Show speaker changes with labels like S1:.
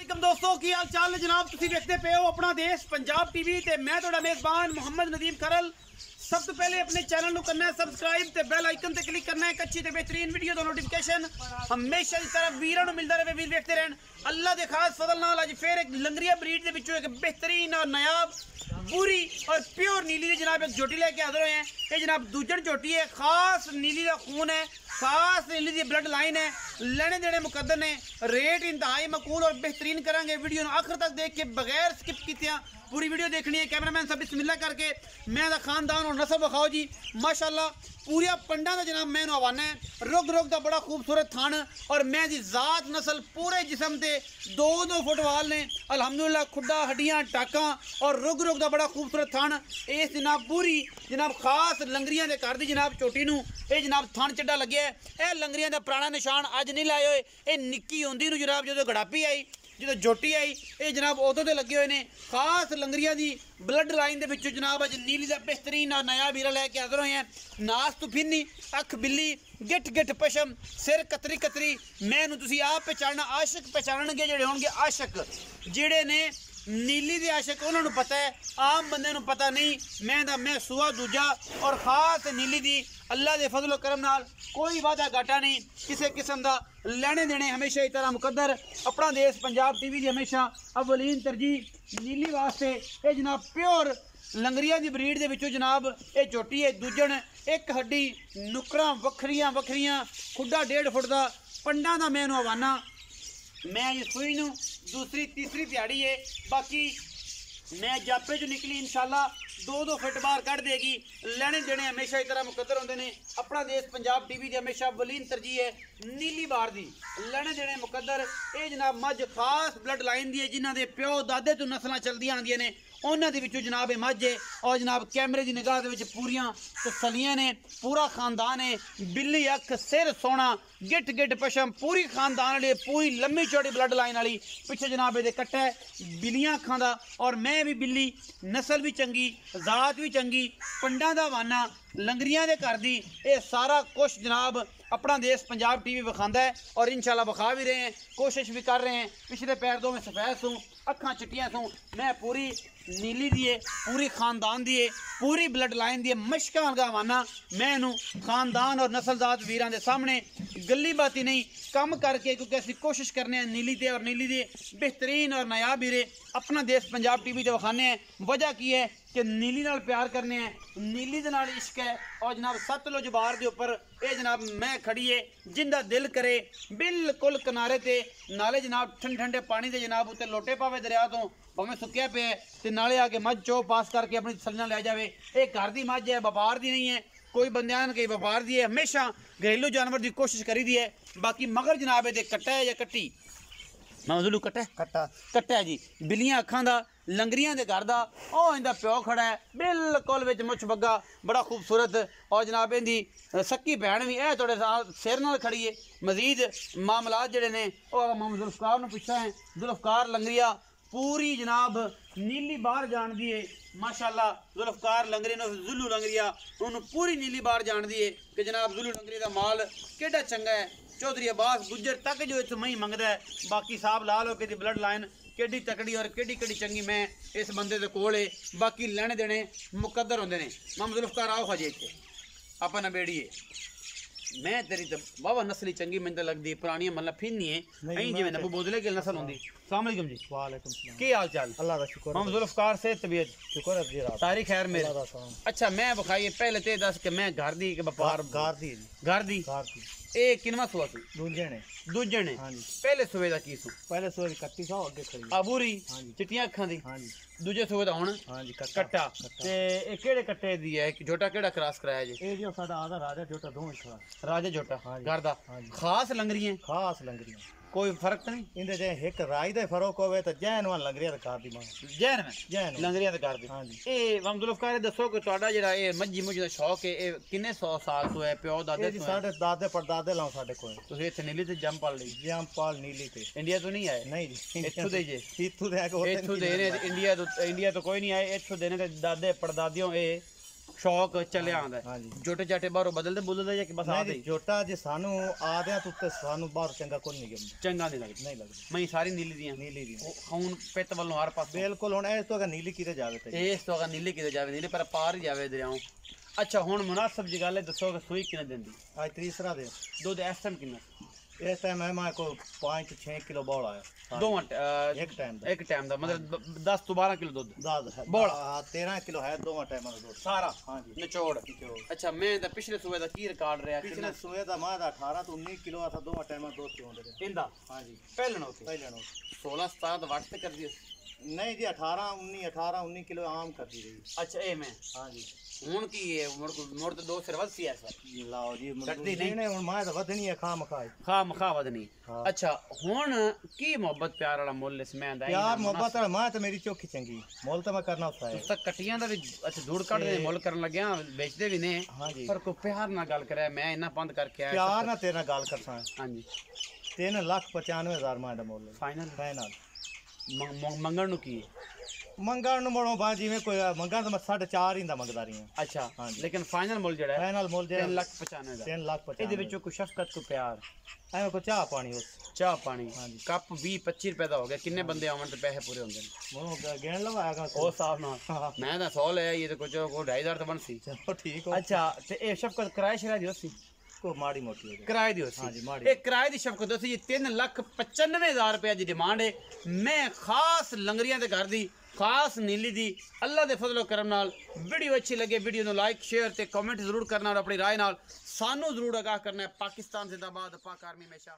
S1: वालेकुम दोस्तों की हाल चाल जनाब तुसी देखते पे हो अपना देश पंजाब टीवी ते मैं थोड़ा मेजबान मोहम्मद नदीम खरल। सब तो पहले अपने चैनल करना है सबसक्राइब ते बेल आइकन ते क्लिक करना है। अच्छी ते बेहतरीन वीडियो दा नोटिफिकेशन हमेशा की तरह वीरां नूं मिलदा रहे। वीर देखते रहन अल्लाह दे खास फजल नाल अज फिर एक लंगरिया ब्रीड दे विचों एक बेहतरीन और नायाब पूरी और प्योर नीली दी जनाब एक जोटी लेके हाजिर हुए हैं। ये जनाब दूजन जोटी है, खास नीली का खून है, खास नीली दी ब्लड लाइन है। लेने देने मुकद्दर ने, रेट इंतहाई मकूल और बेहतरीन करांगे। वीडियो आखिर तक देख के बगैर स्किप कीतियां पूरी वीडियो देखनी है। कैमरामैन सब बिस्मिल्लाह करके मैं दा खानदान और नस्ल बखाओ जी माशाल्लाह। पूरा पंडा का जनाब मैं हवाना है। रुग रुग का बड़ा खूबसूरत थान और मैं दी जात नस्ल पूरे जिसम से 2-2 फुट वाल ने अल्हम्दुलिल्लाह। खुड्डा हड्डियां टाका और रुग रुग का बड़ा खूबसूरत थान। इस जनाब पूरी जनाब खास लंगरियां के घर की जनाब चोटी नूं ये जनाब थान चड्डा लगे है। यह लंगरियां का पुराना निशान अज नहीं लाए हुए। ये निक्की होंदी नूं जनाब जो गड़ापी आई जो जोटी आई ये जनाब उदों ते लगे हुए ने। खास लंगरियां की ब्लड लाइन के विचों जनाब अज नीली का बेहतरीन और नया वीरा लैके हाजिर हुए हैं। नास तो फिरनी अख बिल्ली गिठ गिठ पशम सिर कतरी कतरी। मैनू तुसीं आप पहचानना आशक पहचानणगे जेड़े होणगे आशक जेड़े ने नीली दे आशक उन्होंने पता है, आम बंदे नूं पता नहीं। मैं सूआ दूजा और खास नीली दी अल्लाह दे फजलो करम नाल कोई वादा घाटा नहीं किसी किस्म का लेने देने हमेशा ही तरह मुकद्दर। अपना देश पंजाब टीवी की हमेशा अवलीन तरजीह नीली वास्ते। ये जनाब प्योर लंगरिया की ब्रीड के विचों जनाब ये चोटी है दूजन एक हड्डी नुकरां वखरियां वखरियां खुड्डा 1.5 फुट का पंडा का मैं हवाना। मैं ये सुई नूं दूसरी तीसरी दिहाड़ी है। बाकी मैं जापे जो निकली इंशाल्लाह 2-2 फुट बाहर कढ़ देगी। लेने देने हमेशा ही तरह मुकद्दर होंगे ने। अपना देश पंजाब टीवी की हमेशा वलीन तरजीह है नीली बार दी लेने देने मुकद्दर। ये जनाब मझ खास ब्लड लाइन दी है जिन्हों के प्यो दादे तो नस्ल चलदियां आंदियां ने। उन्होंने विचों जनाब ये मझ है और जनाब कैमरे की निगाह के पूरियां तसलियां ने। पूरा खानदान है, बिल्ली अख सिर सोना गिठ गिठ पशम पूरी खानदान वाली पूरी लम्मी चौड़ी ब्लड लाइन वाली। पिछे जनाब ये कट्टा है बिल्लियां अखां दा और मैं भी बिल्ली नस्ल भी चंगी जात भी चंगी पंडा दा वाना लंगरियां दे घर दी। ये सारा कुछ जनाब अपना देश पंजाब टीवी विखांदा है और इंशाल्लाह विखा भी रहे हैं, कोशिश भी कर रहे हैं। पिछले पैर दो में सफ़ेद सूँ अखां चिट्टियां सूँ। मैं पूरी नीली दी है पूरी खानदान दी है पूरी ब्लड लाइन दी है मशकां का हवाना। मैं नूं खानदान और नस्लजात वीरां दे सामने गली बाती नहीं कम करके क्योंकि असीं कोशिश करने हैं नीली ते और नीली दे बेहतरीन और नायाब वीरे अपना देश पंजाब टीवी ते विखाने हैं। वजह की है कि नीली नाल प्यार करने हैं, नीली दे नाल इश्क है। और जनाब सतलुज बार दे उपर ये जनाब मैं खड़ी है जिंदा दिल करे बिल्कुल किनारे ते नाले जनाब ठंडे ठंडे पानी दे जनाब उत्ते लोटे पावे दरिया तो भावें सुक्या पे है ते नाले आके मझ चो पास करके अपनी तसलियां लै जावे। ये घर दी मझ है, व्यापार दी नहीं है। कोई बंदियां ने कई व्यापार दी है, हमेशा घरेलू जानवर की कोशिश करी दी है। बाकी मगर जनाब ये कट्टा है या कट्टी मजलू कट्टा कट्टा कट्टा है जी बिल्लियां अखां दा लंगरियां दे घर दा। ओ इंदा प्यो खड़ा है बिल्कुल विच मुछ बग्गा बड़ा खूबसूरत और जनाब इंदी सक्की भैन भी है थोड़े सिर नाल खड़ी है। मजीद मामलात जेड़े ने ओ मोहम्मद जुल्फकार नूं पुछा है। जुल्फकार लंगरिया पूरी जनाब नीली बार जान दी है माशाल्लाह। जुल्फकार लंगरी ने जुल्लू लंगरिया उन्होंने पूरी नीली बार जान दी है कि जनाब जुल्लू लंगरी का माल केड़ा चंगा है। चौधरी अब्बास गुज्जर तक जो इस मई मंगदा है। बाकी साहब ला लो कि ब्लड लाइन केडी तकड़ी और केडी केडी चंगी मैं इस बंदे दे कोल है। बाकी लेने देने मुकद्दर होंदे ने। मोहम्मद जुल्फकार आओ खजे इत्थे आपा ना बेड़िए मैं तेरी तो वाह नस्ली चंगी मैंने तो लगती पुरानी मतलब फिरनी है जिवें नबू बोदले की नस्ल होंदी। अस्सलाम वालेकुम जी। वालेकुम सलाम। की हाल चाल? अल्लाह का शुक्र। मोहम्मद जुल्फकार से तबीयत शुक्र है जी सारी खैर मेरे। अच्छा मैं बखाइए पहले ते दस कि मैं घर दी के व्यापार घर दी ए किनवा सुआ सी दूजे ने हां जी पहले सुबह दा की सु पहले सुबह दी कट्टी सौ आगे खड़ी अबूरी चिट्टियां अखां दी हां जी दूजे सुबह दा हुन हां जी कट्टा ते ए केड़े कट्टे दी है कि जोटा केड़ा क्रॉस कराया जी? ए जो साडा आधा राजा जोटा दोवें खड़ा राजा जोटा घर दा खास लंगरियां कोई फर्क तो नहीं इंदे जे एक राई दा फर्क होवे तो जैन वाला लंगरिया दा घर दी मां जैन लंगरिया दा घर दी हां जी। ए हम जुल्फकार दसो कि तोड़ा जेड़ा ए मज्जी मुझ दा शौक है ए किन्ने 100 साल तो है प्यो दादे तो साडे दादे परदादे लाओ साडे कोल तुसी इथे नीली ते जंप पाल ली जंप पाल नीली ते इंडिया तो नहीं आए? नहीं जी इथु दे जे इथु दे इंडिया तो कोई नहीं आए इथु देने ते दादे परदादियों ए ਸ਼ੌਕ ਚੱਲਿਆ ਆਂਦਾ
S2: ਹਾਂਜੀ
S1: ਜੋਟੇ ਚਾਟੇ ਬਾਹਰੋਂ ਬਦਲਦੇ ਬੁੱਲਦੇ ਜਾਂ ਕਿ ਬਸ ਆਦੇ
S2: ਜੋਟਾ ਜੇ ਸਾਨੂੰ ਆਦਿਆਂ ਤੋਂ ਸਾਨੂੰ ਬਾਹਰ ਚੰਗਾ ਕੋਈ ਨਹੀਂ ਗੰਦਾ
S1: ਚੰਗਾ ਨਹੀਂ ਲੱਗਦਾ
S2: ਨਹੀਂ ਲੱਗਦਾ
S1: ਮੈਂ ਸਾਰੀ ਨੀਲੀ ਦੀਆਂ
S2: ਨੀਲੀ ਦੀ
S1: ਹੁਣ ਪਿੱਤ ਵੱਲੋਂ ਹਰ ਪਾਸੇ
S2: ਬਿਲਕੁਲ ਹੁਣ ਇਸ ਤੋਂ ਅगर ਨੀਲੀ ਕਿਤੇ ਜਾਵੇ ਤੇ
S1: ਇਸ ਤੋਂ ਅगर ਨੀਲੀ ਕਿਤੇ ਜਾਵੇ ਨੀਲੇ ਪਰ ਪਾਰ ਹੀ ਜਾਵੇ ਦਰਿਆਓਂ ਅੱਛਾ ਹੁਣ ਮੁਨਾਸਬ ਜੀ ਗੱਲ ਹੈ ਦੱਸੋ ਕਿ ਸੂਈ ਕਿੰਨੇ ਦਿੰਦੀ
S2: ਅੱਜ ਤੀਸਰਾ ਦੇ
S1: ਦੁੱਧ ਇਸ ਟਾਈਮ ਕਿੰਨਾ
S2: ਇਸ ਟਾਈਮ ਹੈ ਮੈਂ ਕੋਈ 5 ਤੋਂ 6 ਕਿਲੋ ਬੌਲ ਆਇਆ
S1: ਦੋ
S2: ਇੱਕ ਟਾਈਮ ਦਾ
S1: ਇੱਕ ਟਾਈਮ ਦਾ ਮਤਲਬ 10 ਤੋਂ 12 ਕਿਲੋ ਦੁੱਧ
S2: 10
S1: ਬੋਲਾ
S2: 13 ਕਿਲੋ ਹੈ ਦੋਵਾਂ ਟਾਈਮਾਂ ਦਾ ਦੁੱਧ
S1: ਸਾਰਾ
S2: ਹਾਂਜੀ
S1: ਨਿਚੋੜ ਅੱਛਾ ਮੈਂ ਤਾਂ ਪਿਛਲੇ ਸੂਏ ਦਾ ਕੀ ਰਿਕਾਰਡ ਰਿਹਾ
S2: ਪਿਛਲੇ ਸੂਏ ਦਾ ਮਾਂ ਦਾ 18 ਤੋਂ 19 ਕਿਲੋ ਆ ਦੋਵਾਂ ਟਾਈਮਾਂ ਦੁੱਧ ਚੋਂਦੇ ਰਹੇ
S1: ਇੰਦਾ
S2: ਹਾਂਜੀ
S1: ਪਹਿਲਣ ਉੱਥੇ
S2: ਪਹਿਲਾਂ ਨੂੰ
S1: 16 17 ਦਾ ਵਕਤ ਕਰਦੀ
S2: ਨਹੀਂ ਜੀ 18 19 ਕਿਲੋ ਆਮ ਕਰਦੀ ਰਹੀ
S1: ਅੱਛਾ ਇਹ ਮੈਂ
S2: ਹਾਂਜੀ
S1: ਹੁਣ ਕੀ ਹੈ ਮੁੜ ਤੇ ਦੋ ਸਿਰ ਵੱਧ ਸੀ ਐਸ ਵਾਰ
S2: ਲਾਓ ਜੀ
S1: ਕੱਟਦੀ ਨਹੀਂ
S2: ਹੁਣ ਮਾਂ ਤਾਂ ਵਧਣੀ ਹੈ ਖਾ ਮਖਾਈ
S1: ਖਾ ਮਖਾ ਵਧਣੀ
S2: ਹਾਂ।
S1: ਅੱਛਾ ਹੁਣ ਕੀ ਮੁਹੱਬਤ ਪਿਆਰ ਵਾਲਾ ਮੁੱਲ ਇਸ ਮੈਂ ਦਾ
S2: ਪਿਆਰ ਮੁਹੱਬਤ ਵਾਲਾ ਮਾਂ ਤਾਂ ਮੇਰੀ ਚੋਖੀ ਚੰਗੀ ਮੁੱਲ ਤਾਂ ਮੈਂ ਕਰਨਾ ਹੁੰਦਾ ਹੈ
S1: ਤੁਸੀਂ ਤਾਂ ਕਟੀਆਂ ਦਾ ਵੀ ਅੱਛਾ ਧੂੜ ਕੱਢਦੇ ਨੇ ਮੁੱਲ ਕਰਨ ਲੱਗਿਆ ਵੇਚਦੇ ਵੀ ਨੇ
S2: ਹਾਂਜੀ
S1: ਪਰ ਕੋਈ ਪਿਆਰ ਨਾਲ ਗੱਲ ਕਰਿਆ ਮੈਂ ਇੰਨਾ ਬੰਦ ਕਰਕੇ ਆਇਆ
S2: ਪਿਆਰ ਨਾਲ ਤੇਰੇ ਨਾਲ ਗੱਲ ਕਰਸਾਂ
S1: ਹਾਂਜੀ
S2: 3,95,000 ਮਾਂ ਦਾ ਮੁੱਲ
S1: ਫਾਈਨਲ
S2: ਫਾਈਨਲ
S1: ਮੰਗਣ ਨੂੰ ਕੀ ਹੈ
S2: ਮੰਗਣ ਨੂੰ ਮੋੜੋ ਬਾ ਜਿਵੇਂ ਕੋਈ ਮੰਗਾਂ ਤਾਂ ਮੈਂ 4.5 ਹੀ ਦਾ ਮੰਗਦਾ ਰਹੀ ਹਾਂ
S1: ਅੱਛਾ
S2: ਹਾਂਜੀ।
S1: ਲੇਕਿਨ ਫਾਈਨਲ ਮੁੱਲ ਜਿਹੜਾ ਹੈ
S2: ਫਾਈਨਲ ਮੁੱਲ ਜਿਹੜਾ
S1: 3,95,000 ਦਾ
S2: 3,95,000
S1: ਇਹਦੇ ਵਿੱਚੋਂ ਕੋਈ ਸ਼ਫਕਤ ਕੋਈ ਪਿਆਰ
S2: ਐਵੇਂ ਕੋਈ ਚਾਹ ਪਾਣੀ ਉਸ
S1: ਚਾਹ ਪਾਣੀ
S2: ਹਾਂਜੀ।
S1: ਕੱਪ 20-25 ਰੁਪਏ ਦਾ ਹੋ ਗਿਆ ਕਿੰਨੇ ਬੰਦੇ ਆਉਣ ਤੇ ਪੈਸੇ ਪੂਰੇ ਹੁੰਦੇ ਨੇ
S2: ਮੋਹ ਗੇਣ ਲਵਾਏਗਾ
S1: ਉਹ ਹਿਸਾਬ ਨਾਲ
S2: ਹਾਂ
S1: ਮੈਂ ਤਾਂ 100 ਲਿਆ ਇਹ ਤੇ ਕੁਝ ਕੋ 2,500 ਤਾਂ ਬਣਸੀ
S2: ਚਲੋ ਠੀਕ ਹੋ
S1: ਅੱਛਾ ਤੇ ਇਹ ਸ਼ਫਕਤ ਕਿਰਾਏ ਸ਼ਰਾ ਦੀ ਹੋਸੀ
S2: ਕੋ ਮਾੜੀ ਮੋਟੀ ਹੋ ਜਾਏ
S1: ਕਿਰਾਏ ਦੀ ਹੋਸੀ
S2: ਹਾਂਜੀ, ਮਾੜੀ।
S1: ਇਹ ਕਿਰਾਏ ਦੀ ਸ਼ਫਕਤ ਹੋਸੀ ਜੀ 3,95,000 ਰੁਪਏ ਦੀ ਡਿਮਾਂਡ ਹੈ ਮੈਂ ਖਾਸ ਲੰਗਰੀਆਂ ਦੇ ਘਰ ਦੀ ਖਾਸ ਨੀਲੀ ਦੀ ਅੱਲਾ ਦੇ ਫਜ਼ਲ ਕਰਮ ਨਾਲ ਵੀਡੀਓ ਅੱਛੀ ਲੱਗੇ ਵੀਡੀਓ ਨੂੰ ਲਾਈਕ ਸ਼ੇਅਰ ਤੇ ਕਮੈਂਟ ਜ਼ਰੂਰ ਕਰਨਾ ਔਰ ਆਪਣੀ ਰਾਏ ਨਾਲ ਸਾਨੂੰ ਜ਼ਰੂਰ ਆਗਾਹ ਕਰਨਾ ਹੈ ਪਾਕਿਸਤਾਨ ਜ਼ਿੰਦਾਬਾਦ ਪਾਕ ਆਰਮੀ ਹਮੇਸ਼ਾ